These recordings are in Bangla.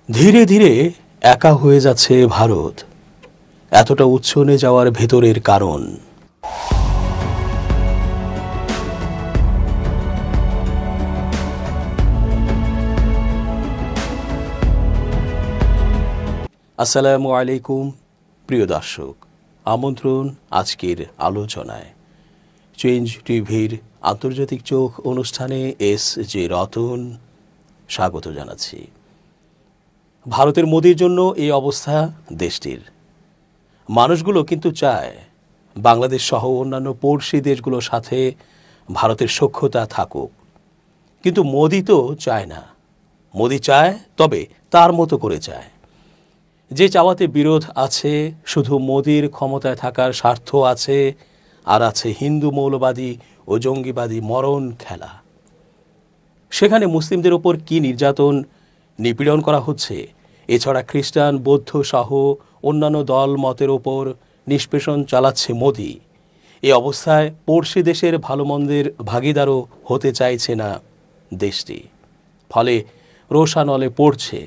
ধীরে ধীরে একা হয়ে যাচ্ছে ভারত। এতটা উচ্ছনে যাওয়ার ভেতরের কারণ। আসসালামু আলাইকুম প্রিয় দর্শক, আমন্ত্রণ আজকের আলোচনায়। চেঞ্জ টিভির আন্তর্জাতিক চোখ অনুষ্ঠানে এস জে রতন স্বাগত জানাচ্ছি। ভারতের মোদির জন্য এই অবস্থা দেশটির। মানুষগুলো কিন্তু চায় বাংলাদেশ সহ অন্যান্য পড়শি দেশগুলোর সাথে ভারতের সখ্যতা থাকুক, কিন্তু মোদি তো চায় না। মোদি চায়, তবে তার মতো করে চায়। যে চাওয়াতে বিরোধ আছে, শুধু মোদির ক্ষমতায় থাকার স্বার্থ আছে, আর আছে হিন্দু মৌলবাদী ও জঙ্গিবাদী মরণ খেলা। সেখানে মুসলিমদের ওপর কী নির্যাতন নিপীড়ন করা হচ্ছে, এছাড়া খ্রিস্টান বৌদ্ধ সহ অন্যান্য দল মতের ওপর নিষ্পেষণ চালাচ্ছে মোদি। এই অবস্থায় পড়শি দেশের ভালো মন্দের ভাগিদারও হতে চাইছে না দেশটি, ফলে রোষানলে পড়ছে।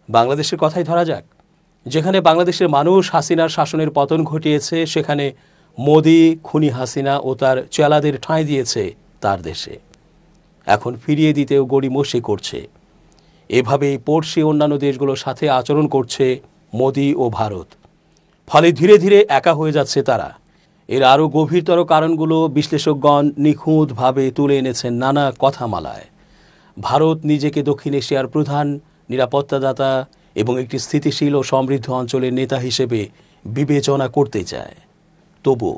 বাংলাদেশের কথাই ধরা যাক। যেখানে বাংলাদেশের মানুষ হাসিনার শাসনের পতন ঘটিয়েছে, সেখানে মোদি খুনি হাসিনা ও তার চেলাদের ঠাঁই দিয়েছে তার দেশে। এখন ফিরিয়ে দিতেও গড়িমসি করছে। এভাবেই পড়শি অন্যান্য দেশগুলোর সাথে আচরণ করছে মোদি ও ভারত। ফলে ধীরে ধীরে একা হয়ে যাচ্ছে তারা। এর আরও গভীরতর কারণগুলো বিশ্লেষকগণ নিখুঁতভাবে তুলে এনেছেন নানা কথামালায়। ভারত নিজেকে দক্ষিণ এশিয়ার প্রধান নিরাপত্তাদাতা এবং একটি স্থিতিশীল ও সমৃদ্ধ অঞ্চলের নেতা হিসেবে বিবেচনা করতে চায়। তবু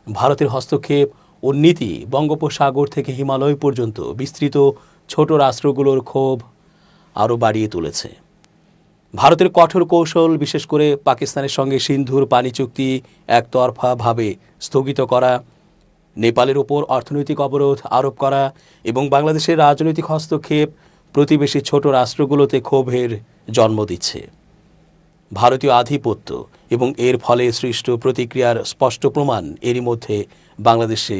ভারতের হস্তক্ষেপ ও নীতি বঙ্গোপসাগর থেকে হিমালয় পর্যন্ত বিস্তৃত ছোট রাষ্ট্রগুলোর ক্ষোভ আরও বাড়িয়ে তুলেছে। ভারতের কঠোর কৌশল, বিশেষ করে পাকিস্তানের সঙ্গে সিন্ধুর পানি চুক্তি একতরফাভাবে স্থগিত করা, নেপালের ওপর অর্থনৈতিক অবরোধ আরোপ করা এবং বাংলাদেশের রাজনৈতিক হস্তক্ষেপ প্রতিবেশী ছোট রাষ্ট্রগুলোতে ক্ষোভের জন্ম দিচ্ছে। ভারতীয় আধিপত্য এবং এর ফলে সৃষ্ট প্রতিক্রিয়ার স্পষ্ট প্রমাণ এরই মধ্যে বাংলাদেশে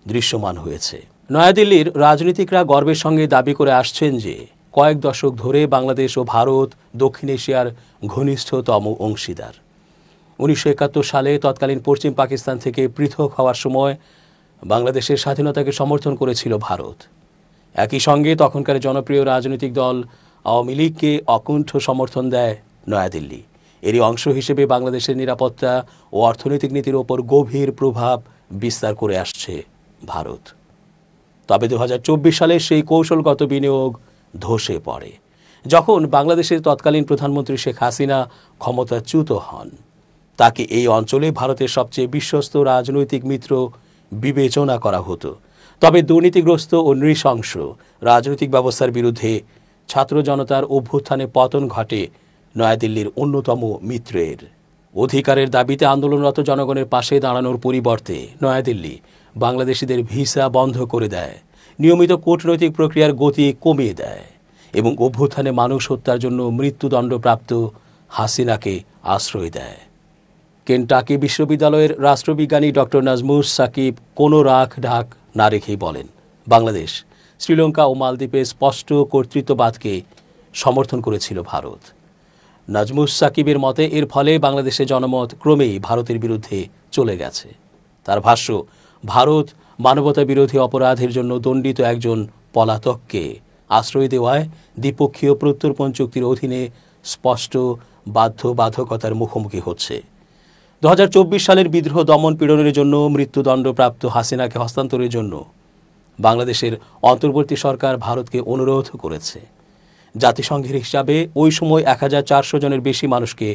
দৃশ্যমান হয়েছে। নয়াদিল্লির রাজনীতিকরা গর্বের সঙ্গে দাবি করে আসছেন যে কয়েক দশক ধরে বাংলাদেশ ও ভারত দক্ষিণ এশিয়ার ঘনিষ্ঠতম অংশীদার। 1971 সালে তৎকালীন পশ্চিম পাকিস্তান থেকে পৃথক হওয়ার সময় বাংলাদেশের স্বাধীনতাকে সমর্থন করেছিল ভারত। একই সঙ্গে তখনকার জনপ্রিয় রাজনৈতিক দল আওয়ামী লীগকে অকুণ্ঠ সমর্থন দেয় নয়াদিল্লি। এরই অংশ হিসেবে বাংলাদেশের নিরাপত্তা ও অর্থনৈতিক নীতির ওপর গভীর প্রভাব বিস্তার করে আসছে ভারত। তবে 2024 সালে সেই কৌশলগত বিনিয়োগ ধসে পড়ে, যখন বাংলাদেশের তৎকালীন প্রধানমন্ত্রী শেখ হাসিনা ক্ষমতাচ্যুত হন। তাকে এই অঞ্চলে ভারতের সবচেয়ে বিশ্বস্ত রাজনৈতিক মিত্র বিবেচনা করা হতো। তবে দুর্নীতিগ্রস্ত ও নৃশংস রাজনৈতিক ব্যবস্থার বিরুদ্ধে ছাত্র জনতার অভ্যুত্থানে পতন ঘটে নয়াদিল্লির অন্যতম মিত্রের। অধিকারের দাবিতে আন্দোলনরত জনগণের পাশে দাঁড়ানোর পরিবর্তে নয়াদিল্লি বাংলাদেশিদের ভিসা বন্ধ করে দেয়, নিয়মিত কূটনৈতিক প্রক্রিয়ার গতি কমিয়ে দেয় এবং অভ্যুত্থানে মানুষ হত্যার জন্য মৃত্যুদণ্ডপ্রাপ্ত হাসিনাকে আশ্রয় দেয়। কেন্টাকি বিশ্ববিদ্যালয়ের রাষ্ট্রবিজ্ঞানী ডক্টর নাজমুস সাকিব কোনো রাখ ঢাক না রেখেই বলেন, বাংলাদেশ, শ্রীলঙ্কা ও মালদ্বীপে স্পষ্ট কর্তৃত্ববাদকে সমর্থন করেছিল ভারত। নাজমুস সাকিবের মতে এর ফলে বাংলাদেশের জনমত ক্রমেই ভারতের বিরুদ্ধে চলে গেছে। তার ভাষ্য, ভারত মানবতা বিরোধী অপরাধের জন্য দণ্ডিত একজন পলাতককে আশ্রয় দেওয়ায় দ্বিপক্ষীয় প্রত্যর্পণ চুক্তির অধীনে স্পষ্ট বাধ্যবাধকতার মুখোমুখি হচ্ছে। 2024 সালের বিদ্রোহ দমন পীড়নের জন্য মৃত্যুদণ্ডপ্রাপ্ত হাসিনাকে হস্তান্তরের জন্য বাংলাদেশের অন্তর্বর্তী সরকার ভারতকে অনুরোধ করেছে। জাতিসংঘের হিসাবে ওই সময় 1400 জনের বেশি মানুষকে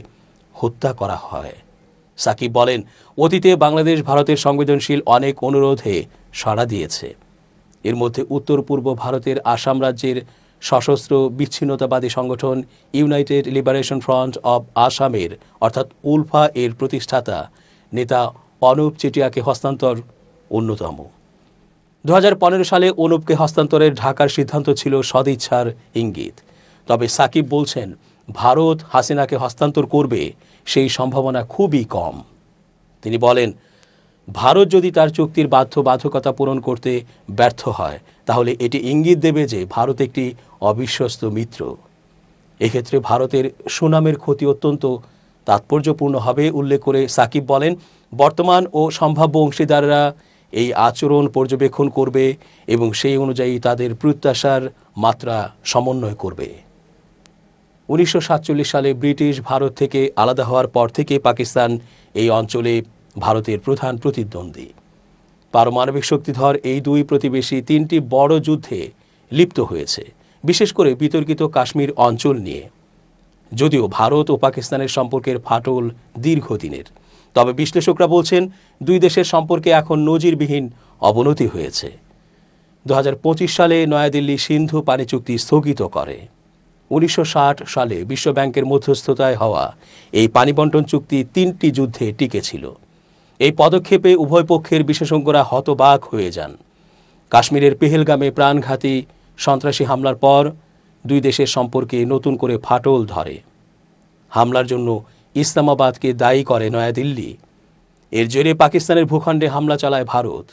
হত্যা করা হয়। সাকিব বলেন, অতীতে বাংলাদেশ ভারতের সংবেদনশীল অনেক অনুরোধে সাড়া দিয়েছে। এর মধ্যে উত্তর পূর্ব ভারতের আসাম রাজ্যের সশস্ত্র বিচ্ছিন্নতাবাদী সংগঠন ইউনাইটেড লিবারেশন ফ্রন্ট অব আসামের অর্থাৎ উলফা এর প্রতিষ্ঠাতা নেতা অনুপ চেটিয়াকে হস্তান্তর অন্যতম। 2015 সালে অনুপকে হস্তান্তরের ঢাকার সিদ্ধান্ত ছিল সদিচ্ছার ইঙ্গিত। তবে সাকিব বলছেন, ভারত হাসিনাকে হস্তান্তর করবে সেই সম্ভাবনা খুবই কম। তিনি বলেন, ভারত যদি তার চুক্তির বাধ্যবাধকতা পূরণ করতে ব্যর্থ হয়, তাহলে এটি ইঙ্গিত দেবে যে ভারত একটি অবিশ্বস্ত মিত্র। এক্ষেত্রে ভারতের সুনামের ক্ষতি অত্যন্ত তাৎপর্যপূর্ণ হবে উল্লেখ করে সাকিব বলেন, বর্তমান ও সম্ভাব্য অংশীদাররা এই আচরণ পর্যবেক্ষণ করবে এবং সেই অনুযায়ী তাদের প্রত্যাশার মাত্রা সমন্বয় করবে। 1947 সালে ব্রিটিশ ভারত থেকে আলাদা হওয়ার পর থেকে পাকিস্তান এই অঞ্চলে ভারতের প্রধান প্রতিদ্বন্দ্বী। পারমাণবিক শক্তিধর এই দুই প্রতিবেশী 3টি বড় যুদ্ধে লিপ্ত হয়েছে, বিশেষ করে বিতর্কিত কাশ্মীর অঞ্চল নিয়ে। যদিও ভারত ও পাকিস্তানের সম্পর্কের ফাটল দীর্ঘদিনের, তবে বিশ্লেষকরা বলছেন দুই দেশের সম্পর্কে এখন নজিরবিহীন অবনতি হয়েছে। 2025 সালে নয়াদিল্লি সিন্ধু পানি চুক্তি স্থগিত করে। 1960 সালে বিশ্বব্যাংকের মধ্যস্থতায় হওয়া এই পানি বণ্টন চুক্তি 3টি যুদ্ধে টিকেছিল। এই পদক্ষেপে উভয় পক্ষের বিশেষজ্ঞরা হতবাক হয়ে যান। কাশ্মীরের পেহেলগামে প্রাণঘাতী সন্ত্রাসী হামলার পর দুই দেশের সম্পর্কে নতুন করে ফাটল ধরে। হামলার জন্য ইসলামাবাদকে দায়ী করে নয়াদিল্লি। এর জেরে পাকিস্তানের ভূখণ্ডে হামলা চালায় ভারত।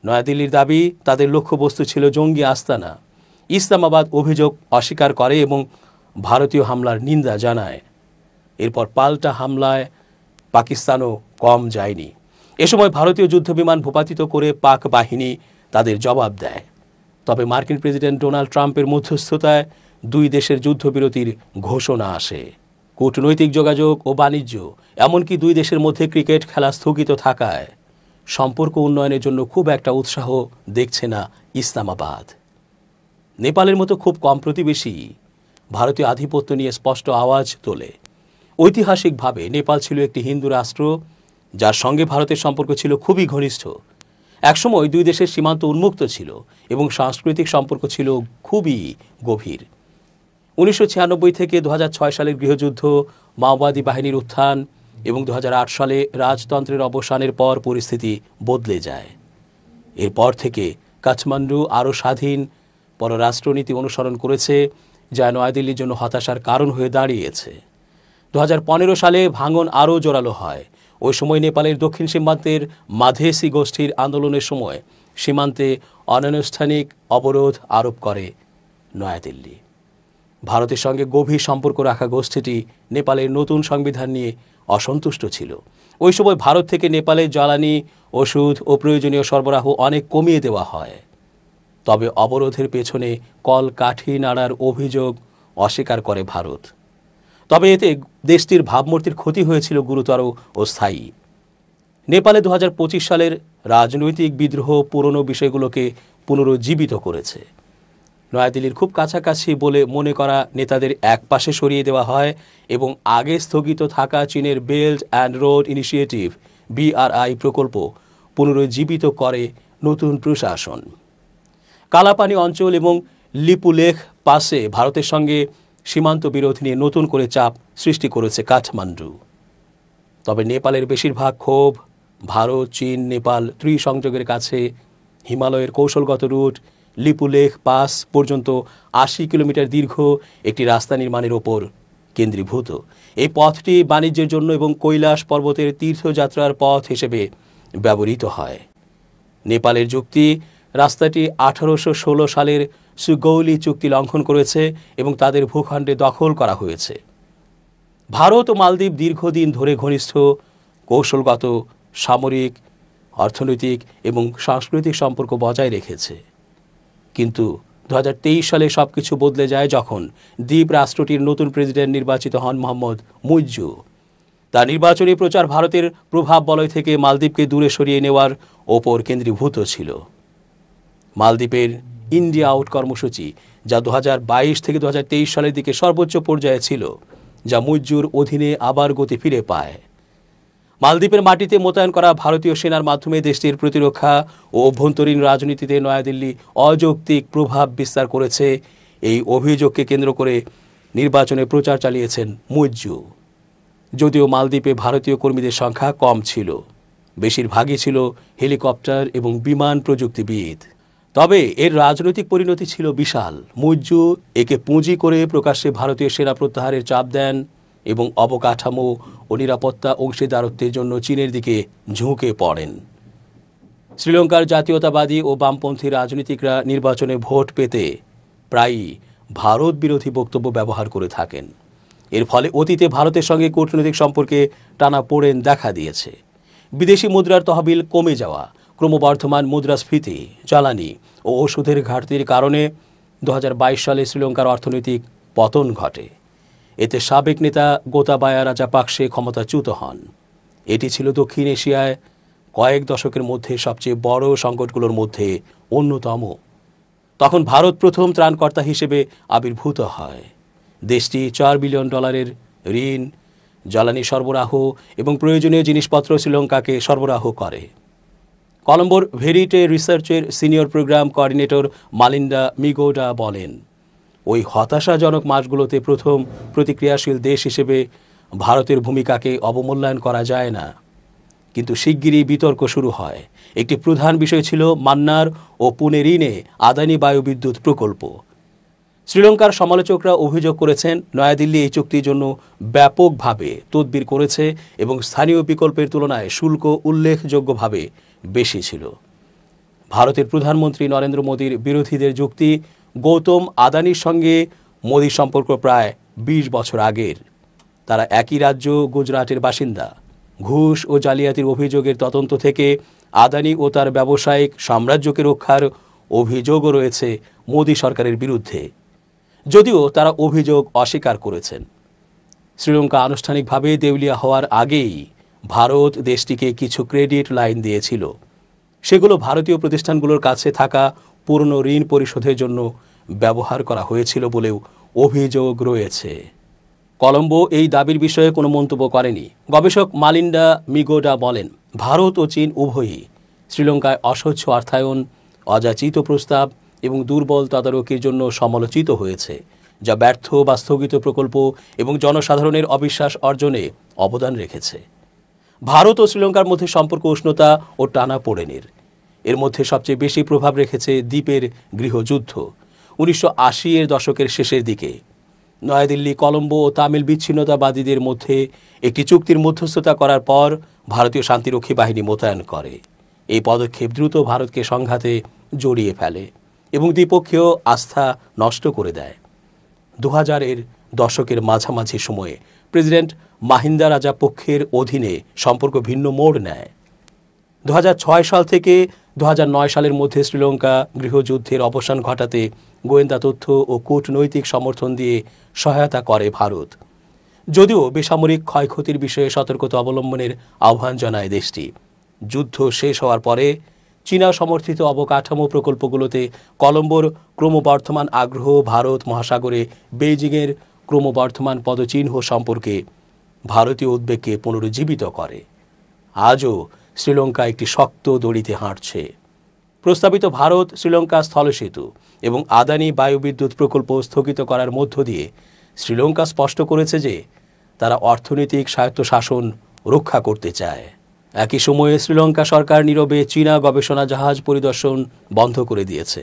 নয়াদিল্লির দাবি তাদের লক্ষ্যবস্তু ছিল জঙ্গি আস্তানা। ইসলামাবাদ অভিযোগ অস্বীকার করে এবং ভারতীয় হামলার নিন্দা জানায়। এরপর পাল্টা হামলায় পাকিস্তানও কম যায়নি। এ সময় ভারতীয় যুদ্ধবিমান ভূপাতিত করে পাক বাহিনী তাদের জবাব দেয়। তবে মার্কিন প্রেসিডেন্ট ডোনাল্ড ট্রাম্পের মধ্যস্থতায় দুই দেশের যুদ্ধবিরতির ঘোষণা আসে। কূটনৈতিক যোগাযোগ ও বাণিজ্য, এমনকি দুই দেশের মধ্যে ক্রিকেট খেলা স্থগিত থাকায় সম্পর্ক উন্নয়নের জন্য খুব একটা উৎসাহ দেখছে না ইসলামাবাদ। নেপালের মতো খুব কম প্রতিবেশী ভারতীয় আধিপত্য নিয়ে স্পষ্ট আওয়াজ তোলে। ঐতিহাসিকভাবে নেপাল ছিল একটি হিন্দু রাষ্ট্র, যার সঙ্গে ভারতের সম্পর্ক ছিল খুবই ঘনিষ্ঠ। একসময় দুই দেশের সীমান্ত উন্মুক্ত ছিল এবং সাংস্কৃতিক সম্পর্ক ছিল খুবই গভীর। 1996 থেকে 2006 সালের গৃহযুদ্ধ, মাওবাদী বাহিনীর উত্থান এবং 2008 সালে রাজতন্ত্রের অবসানের পর পরিস্থিতি বদলে যায়। এরপর থেকে কাঠমান্ডু আরও স্বাধীন পররাষ্ট্রনীতি অনুসরণ করেছে, যা নয়াদিল্লির জন্য হতাশার কারণ হয়ে দাঁড়িয়েছে। 2015 সালে ভাঙন আরও জোরালো হয়। ওই সময় নেপালের দক্ষিণ সীমান্তের মাধেসি গোষ্ঠীর আন্দোলনের সময় সীমান্তে অনানুষ্ঠানিক অবরোধ আরোপ করে নয়াদিল্লি। ভারতের সঙ্গে গভীর সম্পর্ক রাখা গোষ্ঠীটি নেপালের নতুন সংবিধান নিয়ে অসন্তুষ্ট ছিল। ওই সময় ভারত থেকে নেপালে জ্বালানি, ওষুধ ও প্রয়োজনীয় সরবরাহ অনেক কমিয়ে দেওয়া হয়। তবে অবরোধের পেছনে কল কাঠি নাড়ার অভিযোগ অস্বীকার করে ভারত। তবে এতে দেশটির ভাবমূর্তির ক্ষতি হয়েছিল গুরুতর ও স্থায়ী। নেপালে 2025 সালের রাজনৈতিক বিদ্রোহ পুরনো বিষয়গুলোকে পুনরুজ্জীবিত করেছে। নয়াদিল্লির খুব কাছাকাছি বলে মনে করা নেতাদের একপাশে সরিয়ে দেওয়া হয় এবং আগে স্থগিত থাকা চীনের belt and road initiative BRI প্রকল্প পুনরুজ্জীবিত করে নতুন প্রশাসন। কালাপানি অঞ্চল এবং লিপুলেখ পাসে ভারতের সঙ্গে সীমান্ত বিরোধ নিয়ে নতুন করে চাপ সৃষ্টি করেছে কাঠমান্ডু। তবে নেপালের বেশিরভাগ ক্ষোভ ভারত, চীন, নেপাল ত্রিসংযোগের কাছে হিমালয়ের কৌশলগত রুট লিপুলেখ পাস পর্যন্ত 80 কিলোমিটার দীর্ঘ একটি রাস্তা নির্মাণের ওপর কেন্দ্রীভূত। এই পথটি বাণিজ্যের জন্য এবং কৈলাস পর্বতের তীর্থযাত্রার পথ হিসেবে ব্যবহৃত হয়। নেপালের যুক্তি, রাস্তাটি 1816 সালের সুগৌলি চুক্তি লঙ্ঘন করেছে এবং তাদের ভূখণ্ডে দখল করা হয়েছে। ভারত ও মালদ্বীপ দীর্ঘদিন ধরে ঘনিষ্ঠ কৌশলগত, সামরিক, অর্থনৈতিক এবং সাংস্কৃতিক সম্পর্ক বজায় রেখেছে। কিন্তু 2023 সালে সবকিছু বদলে যায় যখন দ্বীপ রাষ্ট্রটির নতুন প্রেসিডেন্ট নির্বাচিত হন মোহাম্মদ মুইজ্জু। তার নির্বাচনী প্রচার ভারতের প্রভাব বলয় থেকে মালদ্বীপকে দূরে সরিয়ে নেওয়ার ওপর কেন্দ্রীভূত ছিল। মালদ্বীপের ইন্ডিয়া আউট কর্মসূচি, যা 2022 থেকে 2023 সালের দিকে সর্বোচ্চ পর্যায়ে ছিল, যা মুইজ্জুর অধীনে আবার গতি ফিরে পায়। মালদ্বীপের মাটিতে মোতায়েন করা ভারতীয় সেনার মাধ্যমে দেশটির প্রতিরক্ষা ও অভ্যন্তরীণ রাজনীতিতে নয়াদিল্লি অযৌক্তিক প্রভাব বিস্তার করেছে। এই অভিযোগকে কেন্দ্র করে নির্বাচনে প্রচার চালিয়েছেন মুইজ্জু। যদিও মালদ্বীপে ভারতীয় কর্মীদের সংখ্যা কম ছিল, বেশিরভাগই ছিল হেলিকপ্টার এবং বিমান প্রযুক্তিবিদ। তবে এর রাজনৈতিক পরিণতি ছিল বিশাল। মুইজ্জু একে পুঁজি করে প্রকাশ্যে ভারতীয় সেনা প্রত্যাহারের চাপ দেন এবং অবকাঠামো ও নিরাপত্তা অংশীদারত্বের জন্য চীনের দিকে ঝুঁকে পড়েন। শ্রীলঙ্কার জাতীয়তাবাদী ও বামপন্থী রাজনীতিকরা নির্বাচনে ভোট পেতে প্রায়ই ভারত বিরোধী বক্তব্য ব্যবহার করে থাকেন। এর ফলে অতীতে ভারতের সঙ্গে কূটনৈতিক সম্পর্কে টানাপোড়েন দেখা দিয়েছে। বিদেশি মুদ্রার তহবিল কমে যাওয়া, ক্রমবর্ধমান মুদ্রাস্ফীতি, জ্বালানি ও ওষুধের ঘাটতির কারণে 2022 সালে শ্রীলঙ্কার অর্থনৈতিক পতন ঘটে। এতে সাবেক নেতা গোতাবায়া রাজাপাকসে ক্ষমতাচ্যুত হন। এটি ছিল দক্ষিণ এশিয়ায় কয়েক দশকের মধ্যে সবচেয়ে বড় সংকটগুলোর মধ্যে অন্যতম। তখন ভারত প্রথম ত্রাণকর্তা হিসেবে আবির্ভূত হয়। দেশটি $4 বিলিয়ন ঋণ, জ্বালানি সরবরাহ এবং প্রয়োজনীয় জিনিসপত্র শ্রীলঙ্কাকে সরবরাহ করে। কলম্বোর ভেরিটে রিসার্চের সিনিয়র প্রোগ্রাম কোঅর্ডিনেটর মালিন্ডা মিগোডা বলেন, ওই হতাশাজনক মাসগুলোতে প্রথম প্রতিক্রিয়াশীল দেশ হিসেবে ভারতের ভূমিকাকে অবমূল্যায়ন করা যায় না। কিন্তু শিগগিরই বিতর্ক শুরু হয়। একটি প্রধান বিষয় ছিল মান্নার ও পুনেরিনে আদানি বায়ুবিদ্যুৎ প্রকল্প। শ্রীলঙ্কার সমালোচকরা অভিযোগ করেছেন, নয়াদিল্লি এই চুক্তির জন্য ব্যাপকভাবে তদবির করেছে এবং স্থানীয় বিকল্পের তুলনায় শুল্ক উল্লেখযোগ্যভাবে বেশি ছিল। ভারতের প্রধানমন্ত্রী নরেন্দ্র মোদীর বিরোধীদের যুক্তি, গৌতম আদানির সঙ্গে মোদীর সম্পর্ক প্রায় 20 বছর আগের। তারা একই রাজ্য গুজরাটের বাসিন্দা। ঘুষ ও জালিয়াতির অভিযোগের তদন্ত থেকে আদানি ও তার ব্যবসায়িক সাম্রাজ্যকে রক্ষার অভিযোগও রয়েছে মোদী সরকারের বিরুদ্ধে, যদিও তারা অভিযোগ অস্বীকার করেছেন। শ্রীলঙ্কা আনুষ্ঠানিকভাবে দেউলিয়া হওয়ার আগেই ভারত দেশটিকে কিছু ক্রেডিট লাইন দিয়েছিল। সেগুলো ভারতীয় প্রতিষ্ঠানগুলোর কাছে থাকা পুরনো ঋণ পরিশোধের জন্য ব্যবহার করা হয়েছিল বলেও অভিযোগ রয়েছে। কলম্বো এই দাবির বিষয়ে কোনো মন্তব্য করেনি। গবেষক মালিন্ডা মিগোডা বলেন, ভারত ও চীন উভয়ই শ্রীলঙ্কায় অস্বচ্ছ অর্থায়ন, অযাচিত প্রস্তাব এবং দুর্বল তদারকির জন্য সমালোচিত হয়েছে, যা ব্যর্থ বা স্থগিত প্রকল্প এবং জনসাধারণের অবিশ্বাস অর্জনে অবদান রেখেছে। ভারত ও শ্রীলঙ্কার মধ্যে সম্পর্ক উষ্ণতা ও টানাপোড়েনের। এর মধ্যে সবচেয়ে বেশি প্রভাব রেখেছে দ্বীপের গৃহযুদ্ধ 1980-এর দশকের শেষের দিকে। নয়াদিল্লি কলম্বো ও তামিল বিচ্ছিন্নতাবাদীদের মধ্যে একটি চুক্তির মধ্যস্থতা করার পর ভারতীয় শান্তিরক্ষী বাহিনী মোতায়েন করে। এই পদক্ষেপ দ্রুত ভারতকে সংঘাতে জড়িয়ে ফেলে এবং দ্বিপক্ষীয় আস্থা নষ্ট করে দেয়। 2000-এর দশকের মাঝামাঝি সময়ে প্রেসিডেন্ট মাহিন্দা রাজাপক্ষের অধীনে সম্পর্ক ভিন্ন মোড় নেয়। 2006 সাল থেকে 2009 সালের মধ্যে শ্রীলঙ্কা গৃহযুদ্ধের অবসান ঘটাতে গোয়েন্দা তথ্য ও কূটনৈতিক সমর্থন দিয়ে সহায়তা করে ভারত। যদিও বেসামরিক ক্ষয়ক্ষতির বিষয়ে সতর্কতা অবলম্বনের আহ্বান জানায় দেশটি। যুদ্ধ শেষ হওয়ার পরে চীনা সমর্থিত অবকাঠামো প্রকল্পগুলোতে কলম্বোর ক্রমবর্ধমান আগ্রহ ভারত মহাসাগরে বেইজিংয়ের ক্রমবর্ধমান পদচিহ্ন সম্পর্কে ভারতীয় উদ্বেগকে পুনরুজ্জীবিত করে। আজও শ্রীলঙ্কা একটি শক্ত দড়িতে হাঁটছে। প্রস্তাবিত ভারত শ্রীলঙ্কা স্থলসেতু এবং আদানি বায়ুবিদ্যুৎ প্রকল্প স্থগিত করার মধ্য দিয়ে শ্রীলঙ্কা স্পষ্ট করেছে যে তারা অর্থনৈতিক স্বায়ত্তশাসন রক্ষা করতে চায়। একই সময়ে শ্রীলঙ্কা সরকার নীরবে চীনা গবেষণা জাহাজ পরিদর্শন বন্ধ করে দিয়েছে।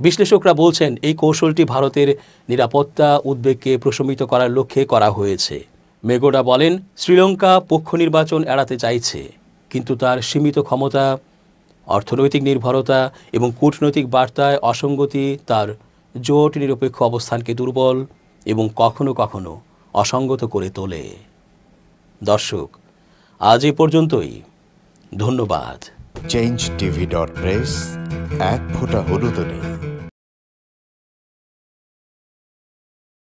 বিশ্লেষকরা বলছেন, এই কৌশলটি ভারতের নিরাপত্তা উদ্বেগকে প্রশমিত করার লক্ষ্যে করা হয়েছে। মেগোডা বলেন, শ্রীলঙ্কা পক্ষ নির্বাচন এড়াতে চাইছে, কিন্তু তার সীমিত ক্ষমতা, অর্থনৈতিক নির্ভরতা এবং কূটনৈতিক বার্তায় অসঙ্গতি তার জোট নিরপেক্ষ অবস্থানকে দুর্বল এবং কখনো কখনো অসঙ্গত করে তোলে। দর্শক, আজ এ পর্যন্তই। ধন্যবাদ। change tv.press, এক ফোঁটা হলুদ নেই।